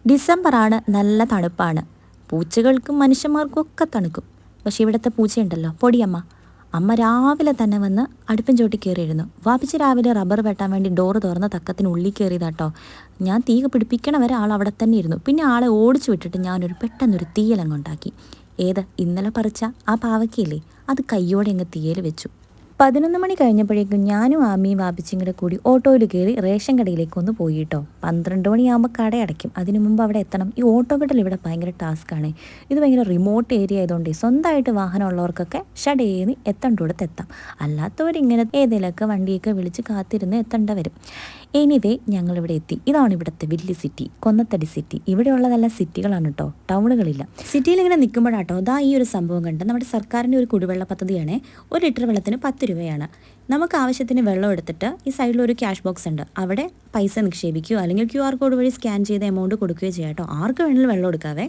ഡിസംബറാണ്, നല്ല തണുപ്പാണ്. പൂച്ചകൾക്കും മനുഷ്യന്മാർക്കും ഒക്കെ തണുക്കും. പക്ഷെ ഇവിടുത്തെ പൂച്ചയുണ്ടല്ലോ, പൊടിയമ്മ. അമ്മ രാവിലെ തന്നെ വന്ന് അടുപ്പിൻ ചോട്ടി കയറിയിരുന്നു. വാപ്പിച്ച് രാവിലെ റബ്ബർ വെട്ടാൻ വേണ്ടി ഡോറ് തുറന്ന് തക്കത്തിന് ഉള്ളിൽ കയറിയതാട്ടോ. ഞാൻ തീ പിടിപ്പിക്കണ വരെ ആൾ അവിടെ തന്നെ ഇരുന്നു. പിന്നെ ആളെ ഓടിച്ചു വിട്ടിട്ട് ഞാനൊരു പെട്ടെന്നൊരു തീയലങ്ങുണ്ടാക്കി. ഇന്നലെ പറിച്ച ആ പാവയ്ക്കയില്ലേ, അത് കയ്യോടെ അങ്ങ് തീയൽ വെച്ചു. 11 മണി കഴിഞ്ഞപ്പോഴേക്കും ഞാനും ആമിയും വാപ്പിച്ചും കൂടെ കൂടി ഓട്ടോയിൽ കയറി റേഷൻ കടയിലേക്ക് ഒന്ന് പോയി കേട്ടോ. 12 മണിയാകുമ്പോൾ കട അടയ്ക്കും. അതിന് മുമ്പ് അവിടെ എത്തണം. ഈ ഓട്ടോ കിട്ടൽ ഇവിടെ ഭയങ്കര ടാസ്ക്കാണ്. ഇത് ഭയങ്കര റിമോട്ട് ഏരിയ ആയതുകൊണ്ട് സ്വന്തമായിട്ട് വാഹനം ഉള്ളവർക്കൊക്കെ ഷടേന്ന് എത്തേണ്ടടുത്ത് എത്താം. അല്ലാത്തവരിങ്ങനെ ഏതെങ്കിലുമൊക്കെ വണ്ടിയൊക്കെ വിളിച്ച് കാത്തിരുന്ന് എത്തേണ്ട വരും. എനിവേ ഞങ്ങളിവിടെ എത്തി. ഇതാണ് ഇവിടുത്തെ വലിയ സിറ്റി, കൊന്നത്തടി സിറ്റി. ഇവിടെയുള്ളതെല്ലാം സിറ്റികളാണ് കേട്ടോ, ടൗണുകളില്ല. സിറ്റിയിൽ ഇങ്ങനെ നിൽക്കുമ്പോഴാട്ടോ ഈ ഒരു സംഭവം കണ്ട്. നമ്മുടെ സർക്കാരിൻ്റെ ഒരു കുടിവെള്ള പദ്ധതിയാണ്. 1 ലിറ്റർ വെള്ളത്തിന് 10 രൂപയാണ്. നമുക്ക് ആവശ്യത്തിന് വെള്ളം എടുത്തിട്ട് ഈ സൈഡിലൊരു ക്യാഷ് ബോക്സ് ഉണ്ട്. അവിടെ പൈസ നിക്ഷേപിക്കുകയോ അല്ലെങ്കിൽ QR കോഡ് വഴി സ്കാൻ ചെയ്ത എമൗണ്ട് കൊടുക്കുകയോ ചെയ്യാം കേട്ടോ. ആർക്ക് വേണമെങ്കിലും വെള്ളം എടുക്കാവേ.